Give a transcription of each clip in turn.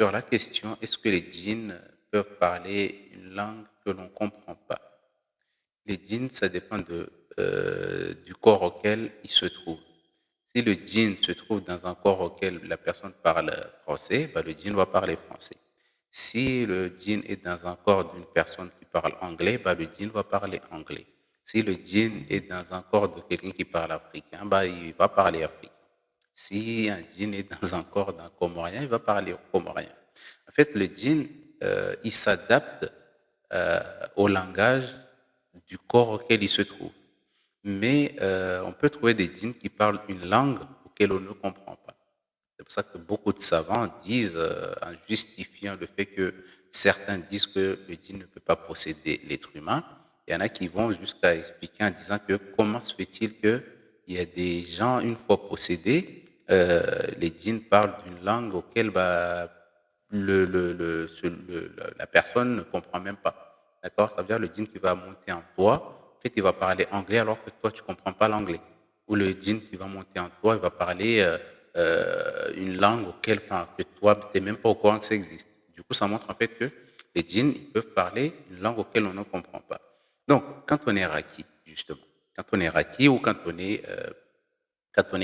sur la question, est-ce que les djinns peuvent parler une langue que l'on ne comprend pas? Les djinns, ça dépend du corps auquel ils se trouvent. Si le djinn se trouve dans un corps auquel la personne parle français, bah, le djinn va parler français. Si le djinn est dans un corps d'une personne qui parle anglais, bah, le djinn va parler anglais. Si le djinn est dans un corps de quelqu'un qui parle africain, bah, il va parler africain. Si un djinn est dans un corps d'un comorien, il va parler comorien. En fait, le djinn, il s'adapte au langage du corps auquel il se trouve. Mais on peut trouver des djinns qui parlent une langue auquel on ne comprend pas. C'est pour ça que beaucoup de savants disent, en justifiant le fait que certains disent que le djinn ne peut pas posséder l'être humain, il y en a qui vont jusqu'à expliquer en disant que comment se fait-il qu'il y a des gens, une fois possédés, les djinns parlent d'une langue auquel bah, la personne ne comprend même pas. D'accord? Ça veut dire le djinn qui va monter en toi, en fait, il va parler anglais alors que toi, tu ne comprends pas l'anglais. Ou le djinn qui va monter en toi, il va parler une langue auquel, enfin, que toi, tu n'es même pas au courant que ça existe. Du coup, ça montre en fait que les djinns, ils peuvent parler une langue auquel on ne comprend pas. Donc, quand on est raki, justement, quand on est raki ou quand on est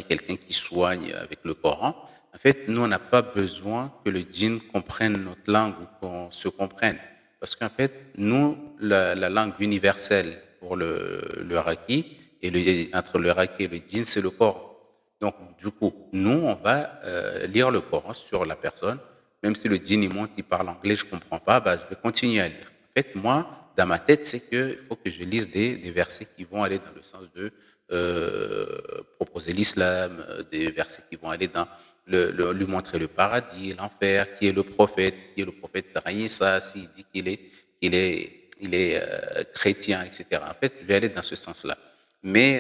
quelqu'un qui soigne avec le Coran, en fait, nous, on n'a pas besoin que le djinn comprenne notre langue ou qu'on se comprenne. Parce qu'en fait, nous, la langue universelle pour le raki, entre le raki et le djinn, c'est le Coran. Donc, du coup, nous, on va lire le Coran sur la personne. Même si le djinn, il monte, il parle anglais, je ne comprends pas, bah, je vais continuer à lire. En fait, moi, dans ma tête, c'est qu'il faut que je lise des versets qui vont aller dans le sens de proposer l'islam, des versets qui vont aller dans lui montrer le paradis, l'enfer, qui est le prophète Isa, s'il dit qu'il est chrétien, etc. En fait, je vais aller dans ce sens-là. Mais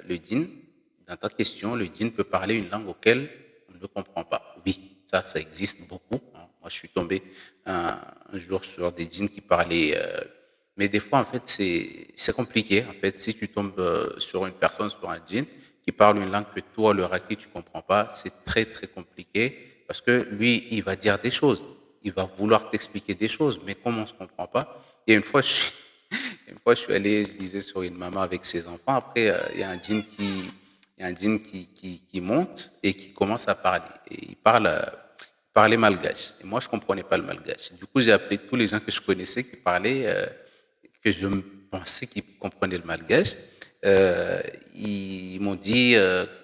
le djinn, dans ta question, le djinn peut parler une langue auquel on ne comprend pas. Oui, ça existe beaucoup. Hein. Moi, je suis tombé un jour sur des djinns qui parlaient mais des fois, en fait, c'est compliqué. En fait, si tu tombes sur une personne, sur un djinn, qui parle une langue que toi, le raki, tu comprends pas, c'est très, très compliqué parce que lui, il va dire des choses. Il va vouloir t'expliquer des choses, mais comme on ne se comprend pas, et une fois, une fois, je suis allé, je lisais sur une maman avec ses enfants. Après, il y a un djinn qui monte et qui commence à parler. Et il parlait malgache. Et moi, je comprenais pas le malgache. Du coup, j'ai appelé tous les gens que je connaissais qui parlaient que je pensais qu'ils comprenaient le malgache. Ils m'ont dit,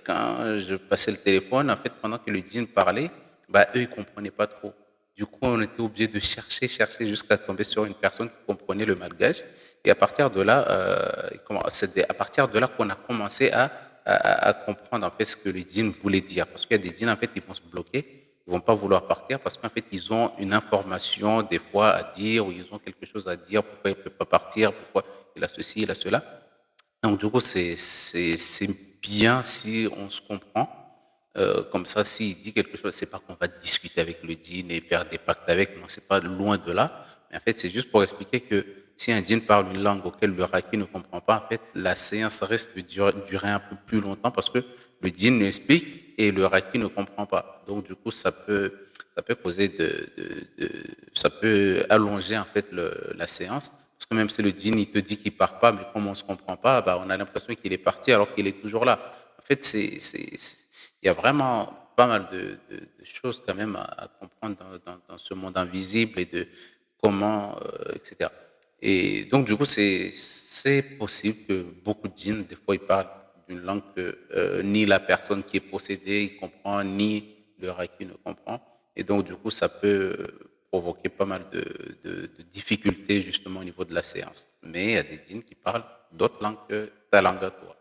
quand je passais le téléphone, en fait, pendant que le djinn parlait, bah, eux, ils ne comprenaient pas trop. Du coup, on était obligé de chercher jusqu'à tomber sur une personne qui comprenait le malgache. Et à partir de là, c'est à partir de là qu'on a commencé à comprendre en fait ce que le djinn voulait dire. Parce qu'il y a des djinns, en fait, ils vont se bloquer. Ils vont pas vouloir partir parce qu'en fait, ils ont une information des fois à dire ou ils ont quelque chose à dire, pourquoi il ne peut pas partir, pourquoi il a ceci, il a cela. Donc, du coup, c'est bien si on se comprend. Comme ça, s'il dit quelque chose, c'est pas qu'on va discuter avec le djinn et faire des pactes avec, non, c'est pas loin de là. Mais en fait, c'est juste pour expliquer que si un djinn parle une langue auquel le raki ne comprend pas, en fait, la séance reste de durer un peu plus longtemps parce que le djinn lui explique et le raki ne comprend pas. Donc, du coup, ça peut causer ça peut allonger, en fait, la séance. Parce que même si le djinn, il te dit qu'il part pas, mais comme on se comprend pas, bah, on a l'impression qu'il est parti alors qu'il est toujours là. En fait, il y a vraiment pas mal de choses quand même à comprendre dans ce monde invisible et de comment, etc. Et donc, du coup, c'est possible que beaucoup de djinns, des fois, ils parlent d'une langue que ni la personne qui est possédée il comprend, ni le raki ne comprend. Et donc, du coup, ça peut provoquer pas mal de difficultés justement au niveau de la séance. Mais il y a des djinns qui parlent d'autres langues que ta langue à toi.